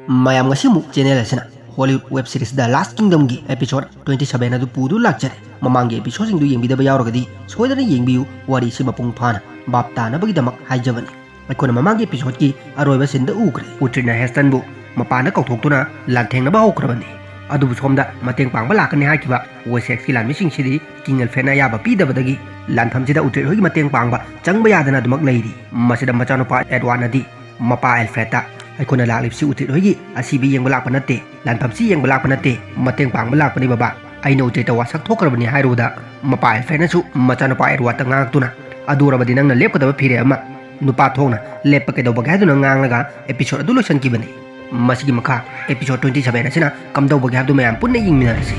mayam ngasimu channel asina Hollywood web series The Last Kingdom gi episode 27 adu pudu lakjare mamangi episode sing du yengbi da bayawragadi soidana yengbiu wari si mapung phana bapta na bagi damak haijabani aikona mamangi episode gi aroiba sinda ugre utrina Heston bu mapana kauthokuna lantheng na ba hokrabani adu somda mateng pangba lakani hakiba wesex ki lanmi sing sidi kingal fena ya ba pi da badagi lantham sida utri hogi mateng pangba changba yadana dumak leiri masida machano pa Edward adi mapa Alfreda aikona lalip si utri hogi asibi yeng balak panate lantham si yeng balak panate mateng pangba lak pani baba aino utri tawa sak thokrabani hairuda mapa Alfreda su machano pa Edward tangak tuna adura badinang na lep kadaba phire ama nupa thona lep ka do bagai duna ngang laga episode adu losan ki bani masigi makha episode 27 asina kamdau bagai adu mayam punna ying minarasi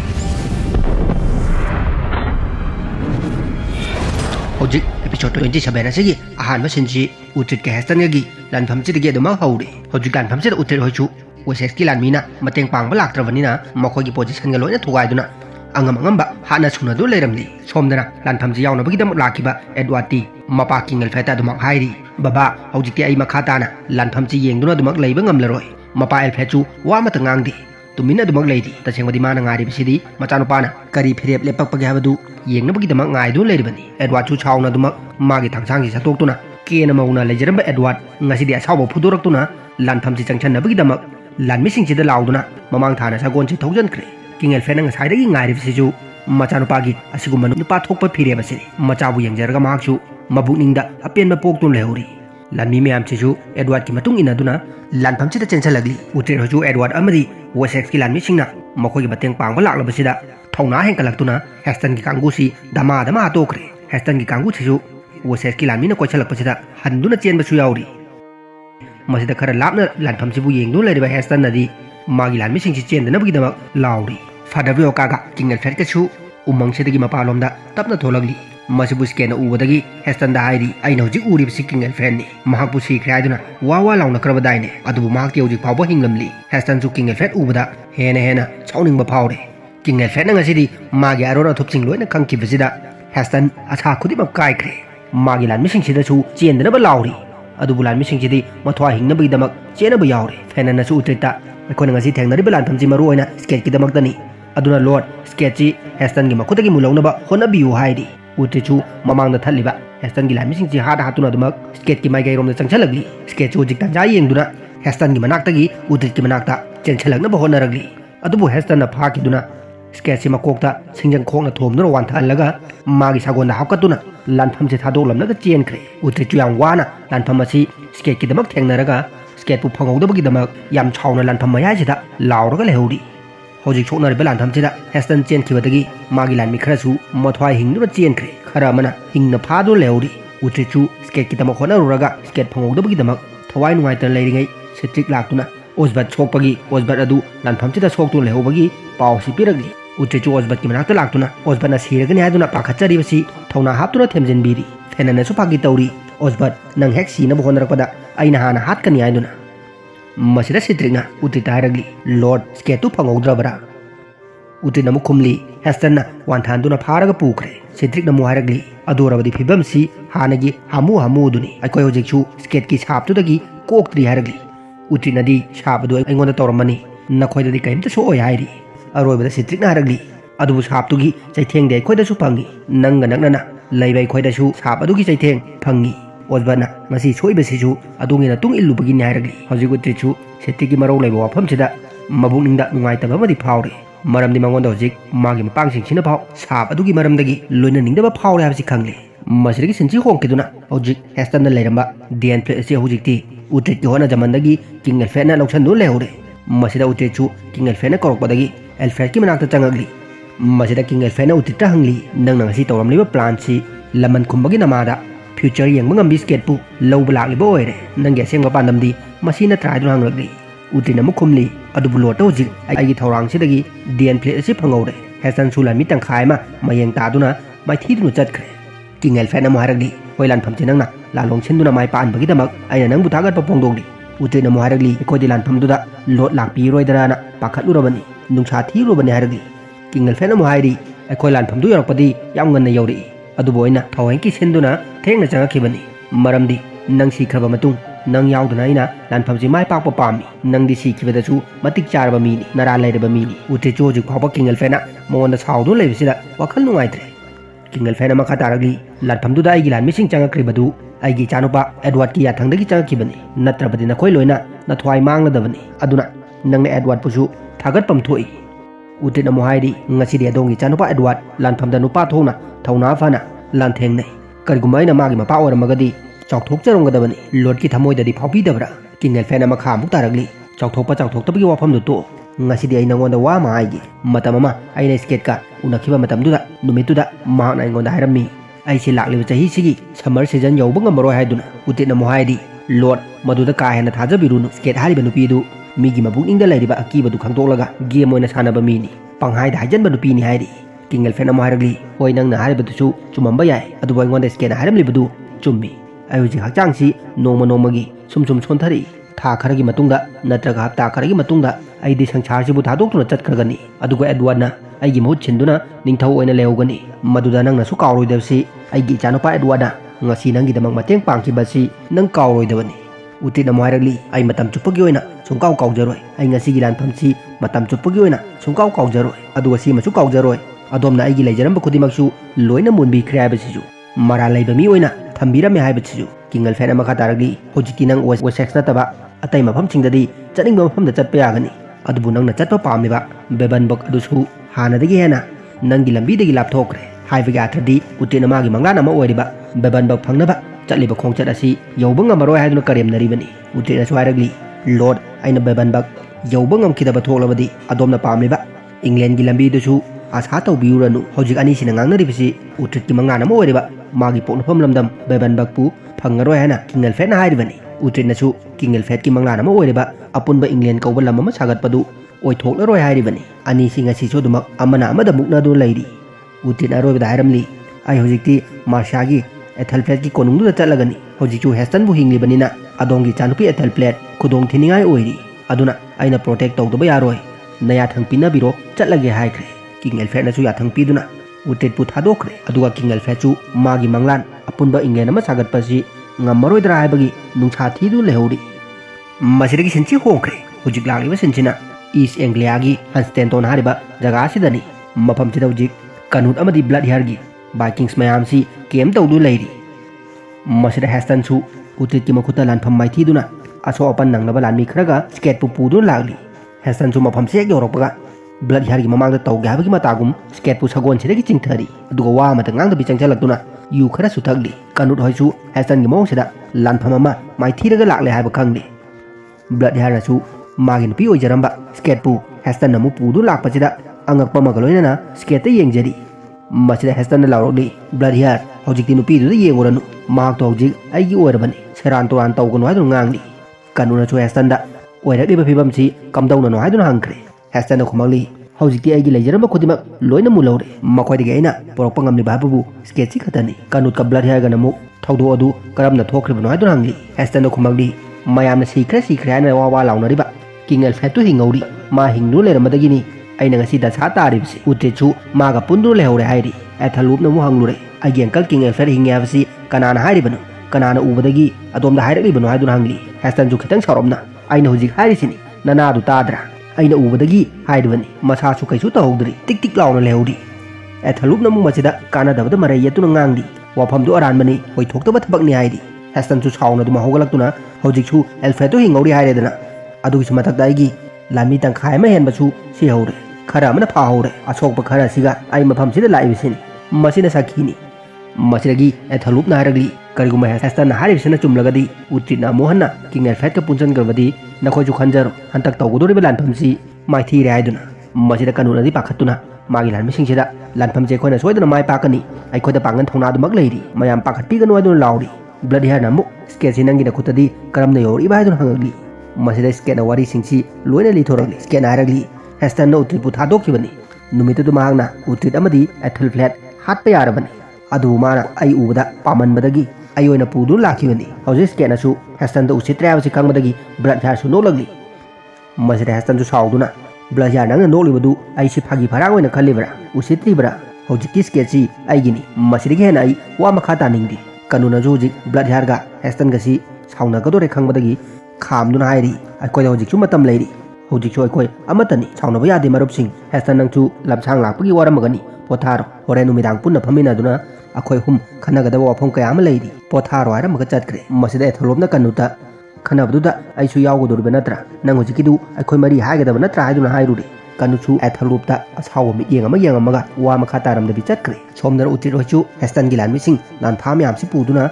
Hojik episode 27 asigi ahan basinji utrit ke Heston gi lantham chi ge duma hauri hojik lantham chi utrit hoichu wesex ki lanmina mateng pang balak travanina makoi gi position ga loina thugai duna angam ba hana suna du leiramli somdana lantham ji yauna bagi dam lakiba Edward ti mapa kingal feta duma hairi baba hojik ti ai makha na lantham chi yeng duna duma leiba ngamlaroi mapa Alfrechu wa matangang di tumina dumak leidi tasengmadi mana ngari bisidi macanu pana kari phirep lepak pagi habadu yengna bagi damak ngai du leiribani Edward chu chawna dumak magi thangsang gi satok tuna kena mauna lejeramba Edward ngasidi asaw phudurak tuna lantham si changchan na bagi damak lan mising chi da lauduna mamang thana sagon chi thaujan kre kingel fena ngasai dagi ngari bisiju macanu pagi asigumanu nupa thokpa phireba se machabu yengjarga mahakchu mabukningda apen ma pok tun lehuri lanmi me am chisu Edward ki matung ina duna lantham chi da chencha lagli utri hoju Edward amadi wesex ki lanmi singna makoi gi bateng pangba laklaba sida thongna heng kalaktuna Heston ki kangu si dama tokre Heston ki kangu chisu wesex ki lanmi na koichalak pasida handuna chen basu yauri masida khara lapna lantham sibu yengdu leriba Heston nadi magi lanmi sing si chen dana bagi damak lauri fadavio kaga kingal fet ka chu umang sidagi mapalomda tapna tholagli masibu skena ubadagi Heston da hairi aina hojik urib si kingal friend ni mahakpu si khraiduna wawa launa krabadaine adubu mahak ti hojik phawba hinglamli Heston su kingal friend ubada hena chawning ba phawre kingal friend nga sidi magi arora thupsing loina khangki bisida Heston asa khudi ma kai khre magi lan mising sida su chendna ba lauri adubu lan mising sidi mathwa hingna ba damak chena ba yaure fena na su utrita akona nga si thengnari ba lan thamji maru oina sketch ki damak tani aduna lord sketchy Heston gi makhutagi mulawna ba hona biu hairi utrichu mamang da thaliba Heston gi lami sing ji hada hatuna dumak skate ki mai gai rom da changchalagli skate chu jik tan ja yeng duna Heston gi manak tagi utrit ki manak ta chenchalak na bahona ragli adubu Heston na pha ki duna skate si makok ta singjang khong na thom no wan thal laga magi sagon da hakatuna lantham se thadok lam na ga chen khre utrichu yang wana lantham asi skate ki damak thengna raga skate pu phangau da bagi damak yam chawna lantham maya sida lauraga lehuri hojik chokna riba lantham sida Heston chen khibadagi magi lanmi kharasu mathwai hingnu chen khre khara mana hingna phadu leuri utrichu skate kitama khona ruraga skate phangogda bagi damak thawai nuai tan leiringai setrik laktuna osbat chokpagi osbat adu lantham sida choktu lehobagi paw si piragli utrichu osbat ki manakta laktuna osbat na siragani haduna pakhachari basi thawna haptuna themjen biri fenana su pagi tauri osbat nang hek si na bohonarapada aina hana hatkani aiduna masida sitrina utrita haragli lord skate tu phangogdrabara utrina mukhumli Heston na wanthanduna pharaga pukre sitrikna mu haragli adorabadi phibam si hanagi hamu duni aikoi hojikchu skate ki sap tu dagi koktri haragli utrina di sap du aingonda toramani nakhoi dadi kaimta so oi hairi aroibada sitrikna haragli adubu sap tu gi chaitheng de khoi da su phangi nanga nakna leibai khoi da su sap adu gi chaitheng phangi osbana masi soiba sisu adungi na tung illu bagi nyaragli hojigu trichu setigi marau leiba wafam sida mabungninda nungaitaba madi phawre maramdi mangonda hojik magi mapang sing sina phaw sap adugi maramdagi loina ningdaba phawre habsi khangle masirigi sinchi hongkiduna hojik Heston na leiramba dn play asi hojik ti utrit ki hona jamandagi kingal fena loksan no lehure masida utrichu kingal fena korokpadagi Alfred ki manakta changagli masida kingal fena utrita hangli nang nang si tawramliba plan si laman khumbagi namada future yang mangam biscuit pu low black libo ere nangge sengba pandamdi masina try dun hangragli utina mukhumli adu bulo to jik ai thorang sidagi dn plate si phangore Heston sula mi tang khai ma mayeng ta duna mai thi dunu chat khre kingel fena mo haragli hoilan pham chinangna la long chin duna mai pan bagi damak aina nang bu thagat pa pongdongli utina mo haragli ko dilan pham duda lot lak pi roi darana pakhat lurabani nungsa thi rubani haragli kingel fena mo hairi ai lan pham du yorakpadi yam ngan na yori aduboina thaweng ki senduna thengna changa khibani maramdi nang si khaba matung nang yauduna aina lanfamsi mai pakpa pami nang di sikibadasu matik charba mini nara lairaba mini uti choji phawba kingal fena monda saudu leibisida wakhal nungaitre kingal fena makha taragli lanfamduda aigi lan mising changakribadu aigi chanupa Edward ki yathangdagi changakibani natrabadi nakhoi loina nathwai mangladabani aduna nangna Edward pusu thagat pamthoi uti namu haidi ngasi de dongi chanupa Edward lanfamda nupa thona thawna fana lantheng nei karigumai na magi mapa oramagadi chawthok charonggadabani lord ki thamoi dadi phawpi dabra kingal fena makha muk taragli chawthokpa chawthoktabagi wafam du to ngasi de ai nangonda wa ma aigi matama aina skate ka unakhiba matamduda numituda mahna ingonda hairami ai si lakliba chahi sigi summer season yauba ngamaroi haiduna uti namu haidi lord maduda ka hena thajabirunu skate hariba nupidu migi mabukningda lairiba akiba du khangtolaga game oina sanaba mini panghaida hajanba nupini haidi kingal fena maharagli hoi nang na haribatusu chumamba yai aduba ingonda skate haramlibudu chummi ai huji hakchang si noma nomagi sum sonthari tha kharagi matungda natraga hapta kharagi matungda ai di sangsar sibu thadokuna chatkragani aduga Edward na ai gi mohut chinduna ningthau oina leugani maduda nang na su kawroidabsi ai gi chanupa Edward na ngasi nangi damang mateng pangkibasi nang kawroidabani uti na maharagli ai matam chupagi oina sungkaw kawjaroi ai ngasi gi lanpamsi matam chupagi oina sungkaw kawjaroi aduga si masu kawjaroi adomna ai gi leijaramba khudimaksu loina munbi khraibasisu mara leiba mi oina thambirame haibasisu kingal fena makha taragli hojiki nang sex nataba atai mafam chingdadi chaning mafam da chatpa yagani adubu nang na chatpa pamiba bebanbok adusu hanadagi hena nangi lambi dagi lapthokre haibaga athadi utina magi manglana ma oiriba bebanbok phangnaba chatliba khongchat asi yauba ngamaroi haiduna karemnaribani utina swairagli lord aina bebanbok yauba ngamkhidaba thoklabadi adomna pamiba England gi lambi dusu asa tawbiuranu hojik ani sina ngangnaribisi utrit ki mangana ma oiriba magi poknafam lamdam bebanbok pu phangaroi hana kingal fena hairibani utrinasu kingal fet ki manglana ma oiriba apunba England kauba lam ama sagatpadu oithoklaroi hairibani ani singa sisu dumak amana amada mukna du leiri utin aroi da hairamli ai hojikti Marsha gi ethel fet ki konungdu da chatlagani hojichu Heston bu hinglibani na adongi chanupi ethel plate khudong thiningai oiri aduna aina protect tawdaba yaroi naya thangpina biro chatlage haikre kingal fet na su ya thangpiduna utit pu thadokre aduga kingal fet chu magi manglan apunba England ama sagatpasi ngamaroi dra haibagi nungsa thidu lehori masidagi senchi hongkre hojik lagliba senchina East Anglia gi Hunstanton hariba jaga sidani mafam chida hojik kanut amadi blood hair gi Vikings mayam si kem tawdu leiri masida Heston su utit ki makhuta lanfam maithiduna aso opan nanglaba lanmi khraga skate pu du lagli Heston su mafam se yorokpaga blood hair gi mamang da tawga habagi matagum skate pu sagon chida gi chingthari aduga wa mata ngang da bichangchalakduna yu khara su thagli kanut hoisu Heston gi mong sida lanfam ama maithiraga lagle haiba khangli blood hair su magin pi ojaramba skate pu Heston namu pudu lakpachida angakpa magaloina na skate yengjari masida Heston na lawrokli blood hair hojikti nupi du yengoranu mahak to hojik aigi oirabani seran toran tawganu haidun ngangli kanuna chu Heston da oirakliba phibam si kamdawna no haidun hangkre Heston na khumangli hojikti aigi leijaramba khudimak loina mulawre makhwaidagi aina porokpa ngamli babubu skate si khatani kanut ka blood hair ga namu thawdo adu karamna thokhribano haidun hangli Heston na khumangli mayamna sikre ana wa lawnariba kingal fetu hingauri ma hingnu leramadagini aina ngasi da sa taribsi utechu maga pundu lehore hairi ethalup na mu hanglure agi ankal kingal fet hingyabsi kanana hairibanu kanana ubadagi adomda hairalibanu haidun hangli Heston ju khitang saromna aina hojik hairisini nana du tadra aina ubadagi hairibani masa su kaisu tahudri tik tik lawna lehuri ethalup na mu masida kana dabada marai yatuna ngangdi wafam du aranmani hoi thokta thabakni hairi Heston su sauna du mahogalaktuna hojik chu elfetu hingauri hairedana adugi sumatak daigi lami tangkhai ma hen basu si hore khara mana pha hore asokpa khara siga ai mafam sida laibisini masina sakhini masiragi ethalup na haragli kariguma Heston na haribisina chumlagadi utrina mohanna kingal fet ka punjan garbadi nakhoi ju khanjaro hantak tawgudori be lanpham si maithi re haiduna masida kanunadi pakhatuna magi lan mising sida lanpham je khoina soidana mai pakani ai khoida pangan thongna du mak leiri mayam pakhatpi ganu aduna lauri blood hair namu skate nangi na khutadi karamna yori ba haiduna hangli masida skate na wari singsi loina li thoragli skate na haragli Heston no utrit pu thadokibani numitu du mahangna utrit amadi ethel flat hatpa yarabani adu mana ai ubada pamanbadagi ayoina pudu lakibani hojis skate na su Heston da usitre abasi kangmadagi blood hair su no lagli masida Heston su sauduna blood hair nang no libadu ai si phagi pharang oina khallibra usitri bra hojik skate si ai gini masida ge na ai wa makha ta ningdi kanuna ju hojik blood hair ga Heston ga si साउनगदोरे खंगबदगी खामदुना हाइरी अखोय हौजिकसु मतम लेरी हौजिकसु अखोय अमतनी साउनबा यादे मरुपसिंग hasten नंगसु लमसांग लाकपगी वारमगनी पोथारो होरे नुमिदांग पुन्ना फमिनादुना अखोय हुम खनगदबा वाफम कया अमा लेरी पोथारो हायरमगा चटक्रे मसिदा एथलोबना कन्नुता खनबदुदा आइसु यावगदोरबा नत्रा नंग हौजिकिदु अखोय मरी हायगदबा नत्रा हायदुना हायरुरे कनुचु एथलोबता असाव मियेंग अमा येंगमगा वा मखा तारमदबि चटक्रे सोमदर उतिरोचु हेस्टन गिलानमिसिंग लानफाम यामसि पुदुना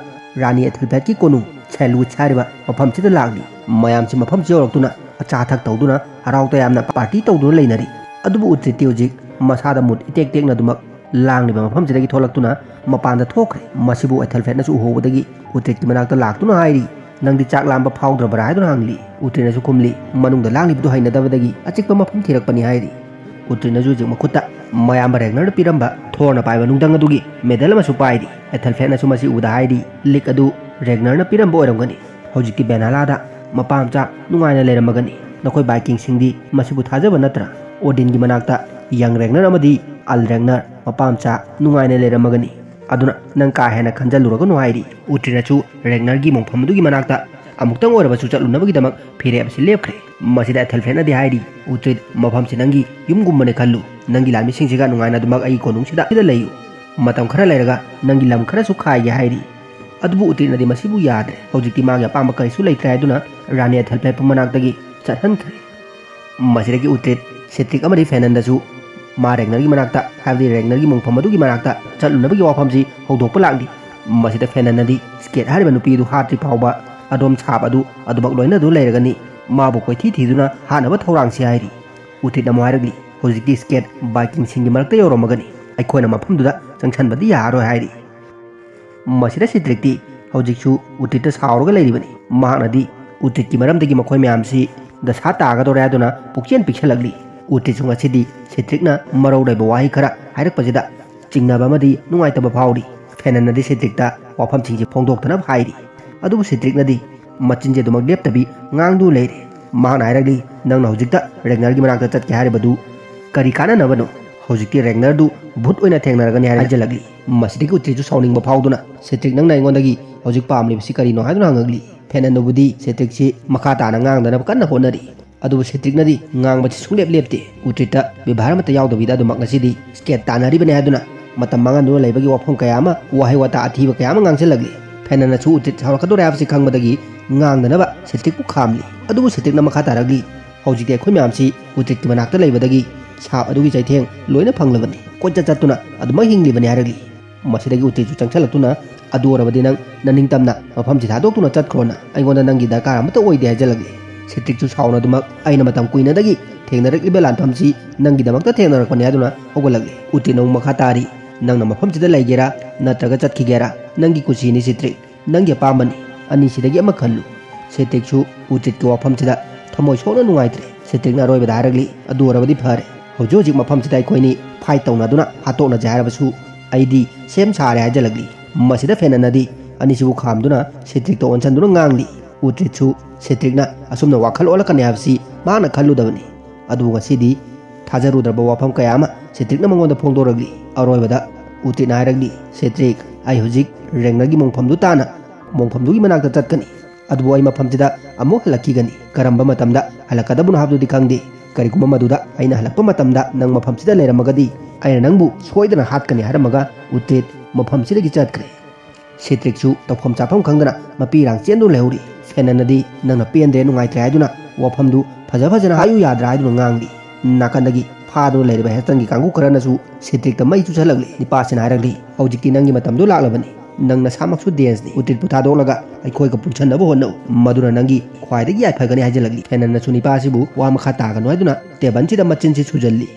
रानी एथलपेटकी कोनु छेलु छारिबा मफमसिदा लागली मयामसि मफमसि यौरक्तुना अचाथक तौदुना हराव तयामना पार्टी तौदुना लेनरी अदुबु उतिति होजिक मसादा मुद इटेक टेकना दुमक लांगलिबा मफमसिदगी थोलक्तुना मपानदा थोखरे मसिबु एथलफेटनासु उहोबदगी उतितकी मनाक्ता लाक्तुना हाइरी नंगदी चाक लांबा फाउद्रबरा हाइदुना हांगली उतिरनासु खुमली मनुंगदा लांगलिबदु हाइनदबदगी अचिकपा मफम थिरकपनि हाइरी उतिरनासु जिक मखुत्ता मयाम रेगनर पिरंबा थोरना पाइबा नुंगदंग अदुगी मेडल अमसु पाइरी एथलफेटनासु मसि उदा हाइरी लिक अदु रेगनरना पिरंबा ओइरमगनी हौजिकि बेनालादा मपामचा नुंगाइना लेरमगनी नखोय बाइकिंग सिंगदी मसिबु थाजबा नत्रा ओडिनगी मनाक्ता यंग रेगनर अमदी अल रेगनर मपामचा नुंगाइना लेरमगनी अदुना नंग का हेना खंजलुरगनु हाइरी उतिरनासु रेगनरगी मोंफमदुगी मनाक्ता अमुक्तंग ओरबसु चलुनबगीदमक फिरेबसि लेपख्रे मसिदा एथलफेटनादि हाइरी उतित मफमसि नंगी युमगुम्बने खल्लु नंगी लामिसिंगसिगा नुंगाइना दुमक अई कोनुंगसिदा सिदा लेयु मतम खरा लेरगा नंगी लम खरा सुखाइगे हाइरी अदुबु उतिरनादि मसिबु याद्रे हौजिकति मागे अपाम करिसु लेत्रे हाइदुना रानी एथलफेट मनाक्तगी चटहनख्रे मसिदगी उतित सेट्रिक अमदि फेनंदसु मा रेगनरगी मनाक्ता हाइबदि रेगनरगी मोंफमदुगी मनाक्ता चलुनबगी वाफमसि हौदोकपा लागली मसिदा फेनंदि स्केट हारिबा नुपीदु हात्रि फावबा अदोम छाप अदुमक लोइना दु लेरगनी माबु कोइथि थिदुना हानबा थौरांसि हाइरी उतित नमो हाइरगली हौजिकति स्केट बाइकिंग सिंगी मरक्ता यौरमगनी अखोयना मफमदुदा चंगसनबदि यारोय हाइरी मसिदा सेट्रिकति हौजिकसु उतित सावरगा लेरिबनी महानदी उतितकी मरमदगी मखोय म्यामसि दशा तागदोरे हादुना पुक्चेन पिक्सलगली उतितसु ngasiदी सेट्रिकना मरौदैबा वाहि खरा हाइरकपजिदा चिंगनाबा अमदि नुंगाइतबा फावरी फेननदी सेट्रिकता वाफमसिंगि फोंदोक्तना हाइरी अदुबु सेट्रिकनदी मचिनजे दुमक लेप्तबी ngang लेरे महान हाइरगली नंगना हौजिकता रेगनरगी मनाक्ता चटके हारिबदु करी काननबनो हौजिकति रेगनरदु भूत ओइना थेंगनरगनी हाइजलगली मसिदगी उतितसु साउनिंगबा फावदुना सेट्रिक नंगना अइंगोंदगी हौजिक पामलिबसि करिनो हाइदुना हांगगली फेननबुदी सेट्रिकसि मखा ताना ngang कन्ना होनरी अदुबु सेट्रिकनदी ngangbasi सुंगलेप लेपते उतिता विभार मत यावदबिदा दुमक ngasiदी स्केट तानारिबने हाइदुना मतम मांगनु लेबगी वाफम कयामा वाहि वाता अथीब कयामा nganselagli फेननसु उतित सावरकदोरे हाबसि खंगबदगी ngangnaba सेट्रिकपु खामली अदुबु सेट्रिकना मखा तारगली हौजिक अखोय म्यामसि उतितकी मनाक्ता लेबदगी सा अदुगी चैथेंग लोइना फंगलबनी कोचा चतुना अदुमा हिंगलिबनी हारगली मसिदगी उतितसु चंगसलतुना अदुरबदी नंग ननिंगतमना मफमसि थादोक्तुना चतख्रोना अइगोंदा नंगी दरकार अमता ओइदे हाइजलगली सेट्रिकसु साउना दुमक अइना मतम कुइनादगी थेंगनरक्लिबा लानफमसि नंगी दमक्ता थेंगनरकपनी हादुना होगलगली उतित नंग मखा तारी नंगना मफमसिदा लेगेरा नत्रगा चतखिगेरा नंगी कुसिनी सेट्रिक नंगी अपामबनी अनिसिदगी अमा खल्लु सेट्रिकसु उतितकी वाफमसिदा थमोय सोना नुंगाइत्रे सेट्रिकना अरोइबदा हारगली अदुरबदी फरे हौजिक मफमसिदा अखोयनी फाइट तौनादुना हातोकना जायरबसु अइदी सेम सारे हाइजलगली मसिदा फेननदी अनिसिबु खामदुना सेट्रिकतो ओनसनदुना nganगली उतितसु सेट्रिकना असुमना वाखल ओलकने हाबसि माना खल्लुदबनी अदु ngasiदी थाजरुद्रबा वाफम कयामा सेट्रिकना मंगोंदा फोंदोरगली अरोइबदा उतिना हारगली सेट्रिक आई हौजिक रेगनरगी मोंफमदु ताना मोंफमदुगी मनाक्ता चटकनी अदुबु आई मफमसिदा अमुक हलक्कीगनी करंबा मतमदा हलकदबुना हाबदुदी खंगदे करिगुम्बा मदुदा अइना हलक्पा मतमदा नंग मफमसिदा लेरमगदी अइना नंगबु सोइदना हातकनी हारमगा उतित मफमसिदगी चटक्रे सेट्रिकसु तौफम चाफम खंगदना मपीरांग चेंदु लेहुरी फेननदी नंगना पेंदे नुंगाइत्रे हाइदुना वाफमदु फजा फजना हायु याद्रा हाइदुना nganगली नाकंदगी फादुना लेरिबा हेस्टनगी कांगु खरनसु सेट्रिकता मई चुसलगली निपासिना हारगली हौजिकति नंगी मतमदु लाक्लबनी नंगना सामक्सु डेंसनी उतित पुथादोलगा अखोयगा पुछनबो होनो मदुना नंगी ख्वाइदगी याफगनी हाइजलगली फेननसु निपासिबु वा मखा तागनो हाइदुना टेबनसिदा मचिनसि सुजल्ली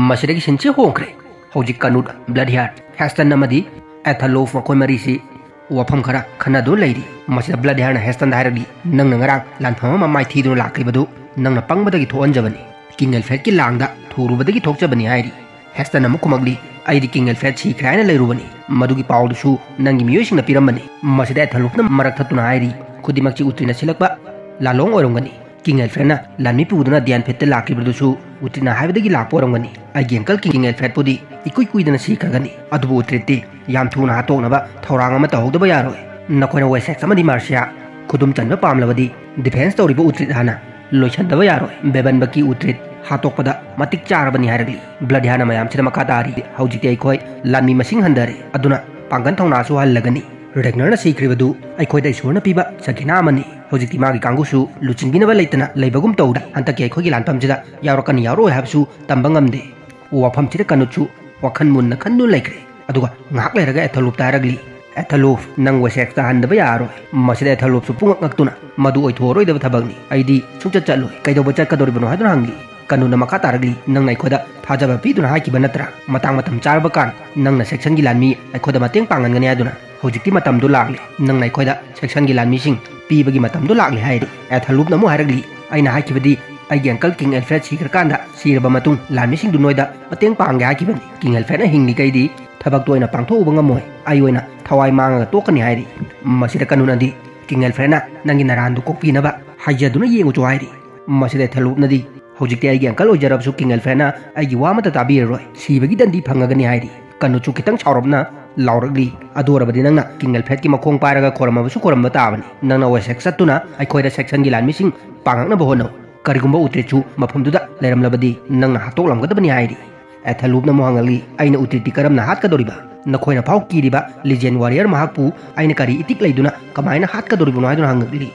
मसिदगी सिनचे होंख्रे हौजिक कनुट ब्लड हार्ट हेस्टन अमदी एथलोफ मखोय मरीसी वाफम खरा खनादो लेरी मसिदा ब्लड हार्ट हेस्टन हारगली नंगना ngarang लानफम मामाय थीदुना लाक्लिबदु नंगना पंगबदगी थोअनजबनी किंग एल्फ्रेड की लांगदा थोरुबदगी थोकजबनी हाइरी हेस्टन अमुकुमगली अइदी किंग एल्फ्रेड सिख्रायना लेरुबनी मदुगी पाउदुसु नंगी मियोइसिंगना पिरमबनी मसिदा एथलोफना मरक थतुना हाइरी खुदिमक्ची उत्रिना सिलकबा लालोंग ओरमगनी किंग एल्फ्रेडना लानमी पुदुना दियान फेत्ते लाक्लिबदुसु उत्रिना हाइबदगी लाक्पो ओरमगनी अइगी अंकल किंग एल्फ्रेड पुदी इकुई कुइदना सिखगनी अदुबु उत्रिति याम थुना हातोकनबा थौरांग अमा तहौदबा यारोय नखोयना वेसेक्स अमदी मार्शिया खुदुम चंब पामलबदी डिफेंस तौरिब उट्रिट हाना लोइसनदब यारोय बेबनबकी उट्रिट हातोकपदा मतिक चारबनी हायरगली ब्लड हाना मयामसिदा मखा तारी हौजिते अखोय लानमी मसिंग हंदरे अदुना पांगन थौनासु हल्लगनी रेगनरना सीख्रिबदु अखोयदा इसोरना पीबा सखिना अमनी हौजिति मागी कांगुसु लुचिंबिनबा लेतना लेबगुम तौरी हंतकी अखोयगी लानफमसिदा यावरकनी यारोय हाबसु तंबा ngamde वाफमसिदा कनुचु वखन Munna खन्नु लेख्रे अदुगा ngak lerega ethalup taragli ethalup nang wesekta handaba yaroy masida ethalup su pungak ngaktuna madu oithoroi daba thabagni aidi sungcha chaloi kaidoba chakadoribano haduna hangli kanuna makha taragli nang naikhoda thajaba piduna hakiba natra matang matam charba kan nang na section gi lanmi aikhoda mateng pangan ngani aduna hojikti matam du lagle nang naikhoda section gi lanmi sing pibagi matam du lagle hairi ethalup namu haragli aina hakibadi aigi uncle king alfred sikrkanda sirba matung lanmi sing du noida mateng pangga hakibani king alfred na hingni kaidi थबक तो पांथोब ngमोय Iona थवाई मांगा तोकनी हायरी मसिदा कनुनदी king एल्फ्रेडना नंगी नरांदु कोकपिनबा हायजदुना येंगु जो हायरी मसिदा थलुपनदी हौजिकते आइगी अंकल ओइजरबसु किंग एल्फ्रेडना आइगी वामता ताबिररोय सिबगी दंदी फंगगनी हायरी कनुचु कितंग छावरबना लावरगली अदोरबदी नंगना किंग एल्फ्रेड की मखोंग पारगा खोरमबसु खोरमबा ताबनी नंगना वेसेक सत्तुना आइखोयदा सेक्शन गी लानमिसिंग पांगना बहोनो करिगुंबा उत्रेचु मफमदुदा लेरमलबदी नंगना हातोकलमगदबनी हायरी एथलुपना मोहंगली आइना उट्रिटी करमना हातकदोरिबा नखोयना फाव किरिबा लिजेंड वारियर महाकपु आइना करी इतिक लैदुना कमायना हातकदोरिबनो हायदुना हंगली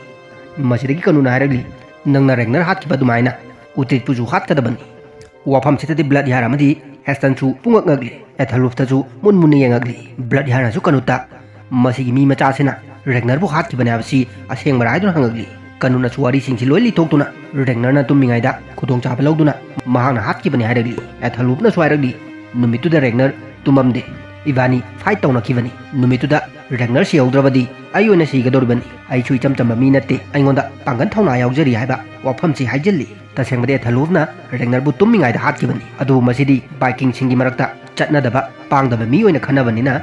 मसिदगी कनुना हायरगली नंगना रेगनर हातकिबा दुमायना उट्रिटपुजु हातकदबनी वाफम सितदि ब्लड यारामदि हेस्टनसु पुंगकगली एथलुपतसु मुनमुन येंगगली ब्लड यारासु कनुता मसिगी मी मचासेना रेगनरबु हातकिबने हाबसि असेंगबरा हायदुना हंगली कनुना सुवारी सिंगसि लोइ लिथोक्तुना रेगनरना तुमिंगायदा खुदोंग चाबा लौदुना महांगना हातकिबने हायरगली एथलुपना स्वायरगली नुमितुदा रेगनर तुममदे इबानी फाइट तौनखिबनी नुमितुदा रेगनर सियौद्रबदी आयोना सिगदोरबनी आइछु इचम चम मी नते आइंगोंदा पांगन थौना यावजरी हायबा वाफमसि हायजल्ली तसेंगबदे एथलुपना रेगनरबु तुमिंगायदा हातकिबनी अदु मसिदी बाइकिंग सिंगी मरक्ता चटनदबा पांगदबा मी ओइना खनबनिना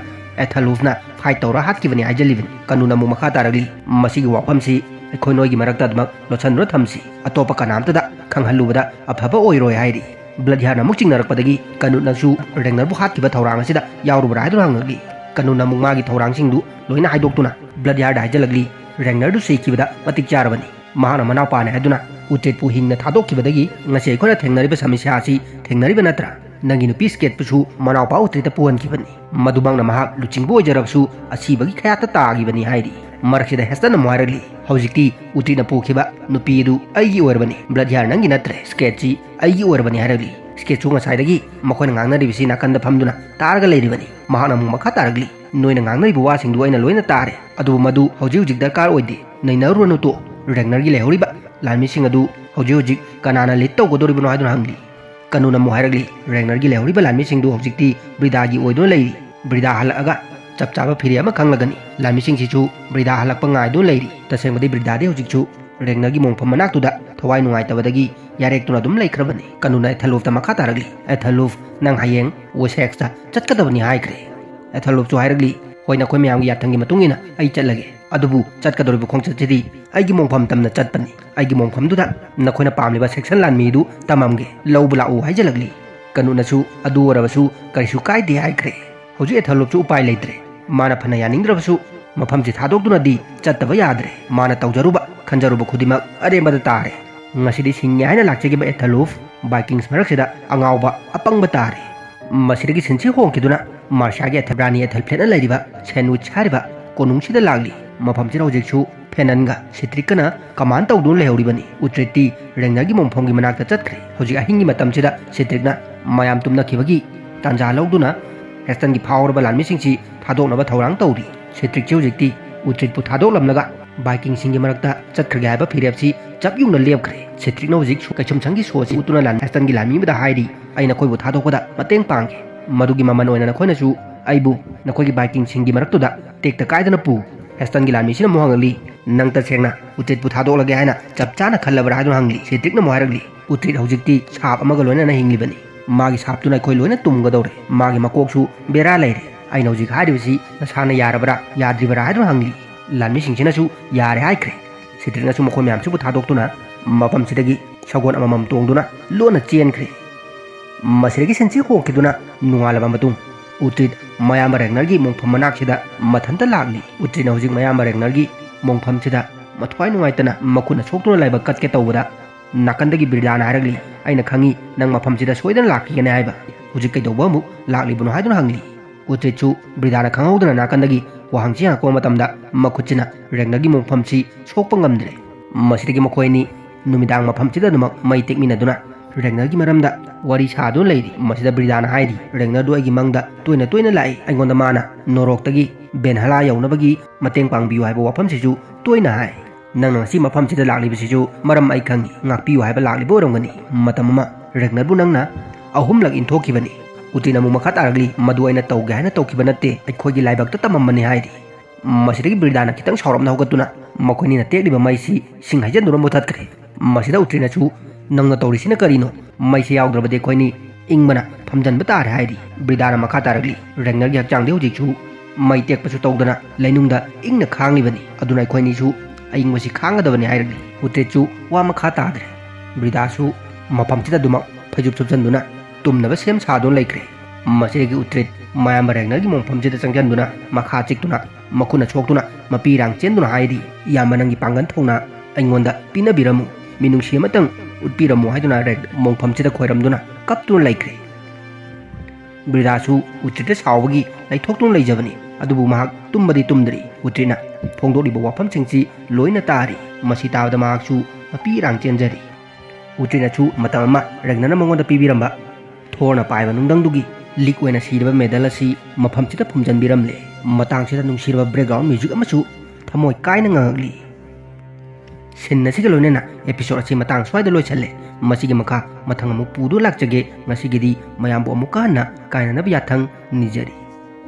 एथलुपना फाइट तौरा हातकिबनी हायजल्लीबनी कनुना मु मखा तारगली मसिगी वाफमसि अखोय नोइगी मरक्ता दमक लोचनरो थमसि अतोपा कनामतदा खंगहल्लुबदा अफबा ओइरोय हायरी ब्लड यारना मुक चिंगनरकपदगी कनुनासु रेगनरबु हातकिबा थौरांग असिदा यावरुबरा हायदुना हंगली कनुना मुक मागी थौरांगसिंगदु लोइना हायदोक्तुना ब्लड यारदा हायजलगली रेगनरदु सेकिबदा मतिक चारबनी महाना मनापाने हायदुना उट्रेटपु हिंगना थादोक्किबदगी ngasi अखोयना थेंगनरिबा समिस्यासि थेंगनरिबा नत्रा नंगी नुपी स्केटपुसु मनापा उट्रेटा पुहनकिबनी मदुबांगना महाक लुचिंगबु ओइजरबसु असिबगी खयाता तागिबनी हायरी मरक्सिदा हेस्टन मोयरगली हौजिकती उट्रीना पुखिबा नुपीदु अइगी ओरबनी ब्लड यार नंगी नत्रे स्केटची अइगी ओरबनी हायरगली स्केटचु ngसाइदगी मखोयना ngangnariबसि नाकंदा फमदुना तारगा लेरिबनी महाना मु मखा तारगली नोइना ngangnariबु वासिंगदु अइना लोइना तारे अदु मदु हौजि हौजिक दरकार ओइदे नैनरुनु तो रेगनरगी लेहौरिबा लानमिसिंग अदु हौजि हौजिक कनाना लिट तौगदोरिबनो हायदुना हंगली कनुना मु हायरगली रेगनरगी लेहौरिबा लानमिसिंगदु हौजिकती ब्रिदागी ओइदुना लेरि ब्रिदा हलअगा चप चाबा फिरि अमा खंगलगनी लानमिसिंगसिचु ब्रिदा हलकपा ngaइदुना लेरि तसेंगबदि ब्रिदादे हौजिकचु रेगनरगी मोंफम मनाक्तुदा थवाई नुंगाइतबदगी यारेक्तुना दुम लेख्रबनी कनुना एथलुपता मखा तारगली एथलुप नंग हायेंग वेसेक्सता चटकदबनी हायख्रे एथलुपचु हायरगली होइना खोय मयामगी याथंगी मतुंगिना अइ चटलगे अदुबु चटकदोरिबु खोंगचचिदि अइगी मोंफम तमना चटपनी अइगी मोंफमदुदा नखोयना पामलिबा सेक्शन लानमीदु तममगे लौबु लाउ हायजलगली कनुनासु अदु ओरबसु करिसु कायदे हायख्रे हौजि एथलुपचु उपाय लेत्रे माना फना यानिंद्रबसु मफमसि थादोक्तुनादि चटबा याद्रे माना तौजरुबा खंजरुबा खुदिमक अरेंबदा तारे ngasiदी singya haina lakchegiba एथलुप बाइकिंग्स मरक्सिदा अंगावबा अपंगबा तारे मसिदगी सिनसि होंकिदुना मार्शागी एथब्रानी एथलफ्लेटना लैरिबा सैंडविच हारिबा कोनुंगसिदा लागली मफमसिदा हौजिकसु फेननगा सिट्रिकना कमान तौदुन लेहौरिबनी उट्रेटी रेगनरगी मोंफोंगी मनाक्ता चटख्रे हौजिक अहिंगी मतमसिदा सिट्रिकना मायाम तुमनखिबगी तांजा लौदुना हेस्टनगी फावरबा लानमिसिंगसि थादोकनबा थौरांग तौरी सिट्रिकचि हौजिकती उट्रेटपु थादोकलमलगा बाइकिंग सिंगी मरक्ता चटख्रगे हायबा फिरेपसि चप युंगना लेपख्रे सिट्रिकना हौजिक कैचुमसंगी सोसि उतुना लान हेस्टनगी लानमीबदा हायरी अइना खोयबु थादोकपदा मतेंग पांगे मदुगी ममन ओइना नखोयनासु अइबु नखोयगी बाइकिंग सिंगी मरक्तुदा टेक्ता कायदना पु हेस्टनगी लानमीसिना मोहंगली नंगता सेंगना उट्रेटपु थादोकलगे हायना चपचाना खल्लबरा हायदुना हंगली सिट्रिकना मोहायरगली उट्रेट हौजिकती साप अमगा लोइना हिंगलिबनी मागी सापतुना खोय लोइना तुमगदौरे मागी मकोकसु बेरा लैरे अइना हौजिक हायरिबसि नसाना यारबरा याद्रिबरा हायदुना हंगली लानमिसिंगसिनासु यारे हायख्रे सिट्रिकनासु मखोय म्यामसुबु थादोक्तुना मफमसिदगी सगोन अममम तोंगदुना लोना चेनख्रे मसिदगी सेंसि होकिदुना नुंगालबा मतुंग उट्रीट मयाम रेगनरगी मोंफम मनाक्सिदा मथंता लागली उट्रीना हौजिक मयाम रेगनरगी मोंफमसिदा मथ्वाई नुंगाइतना मखुना सोक्तुना लाइबा कटके तौबदा नाकंदगी बिरदाना हारगली अइना खंगी नंग मफमसिदा सोइदन लाखिगने हाइबा हुजिक कैदौबा अमु लाक्लिबनो हाइदुना हंगली उत्रेचु बिरदाना खंगौदना नाकंदगी वहांगची हाको मतमदा मखुचिना रेंगनगी मोंफमसी सोक्पा ngamdre मसिदगी मखोइनी नुमिदांग मफमसिदा दुमक मै टेकमिनादुना रेंगनगी मरमदा वारी सादुन लैरी मसिदा बिरदाना हाइरी रेंगना दु अइगी मंगदा तोइना तोइना लाई अइगोंदा माना नोरोक्तगी बेनहला यौनबगी मतेंग पांगबियु हाइबा वफमसिजु तोइना हाइ नंग ngasi mafamsida laklibasiju maram ai khangi ngakpiyu haiba laklibo orongani matamama regnarbu nangna ahumlak inthokibani utina mu makhat aragli madu aina tawge haina tawkibanatte aikhogi laibak ta tamamani haidi masidagi birdana kitang sauramna hogatuna makoini na tekliba maisi singhajan duram bothatkre masida utrina chu nangna tawrisina karino maisi yaugdrabade khoini ingmana phamjanba tar haidi birdana makhat aragli regnar gi hakchangde hojik chu mai tekpasu tawdana lainungda ingna khanglibani aduna khoini chu अइंग मसी खांगदबने हाइरगली उतेचु वा मखा ताद्रे ब्रिदासु मफमसिदा दुमक फजुप सुजनदुना तुमनब same सादोन लैख्रे मसिदगी उत्रेत मायाम रेंगनगी मोंफमसिदा चंगजनदुना मखा चिक्तुना मखुना छोक्तुना मपीरांग चेंदुना हाइदी यामनंगी पांगन थौना अइंगोंदा पिनबिरमु मिनुंगसी अमतंग उतपिरमु हाइदुना रेग मोंफमसिदा खोइरमदुना कप्तुना लैख्रे ब्रिदासु उत्रेत सावगी लैथोक्तुना लैजबनी अदुबु महाक तुमबदी तुमदरी उत्रिना फोंदोलिबा वाफमसिंगसी लोइना तारी मसी ताबदा महाकसु मपीरांग चेंजरी उत्रिनाचु मतमा रेंगनना मंगोंदा पीबिरंबा थोरना पाइबा नुंदंगदुगी leak ओइना सिरबा medal असि मफमसिदा फुमजनबिरमले मतांगसिदा नुंसिरबा background music अमसु थमोय कायना ngangli सिन्नसिगा लोइना episode असि मतांग स्वाइदा लोइछले मसिगी मखा मथंग अमु पुदु लाक्चगे ngasiगidi mayambo amuka na kainana biyathang nijari।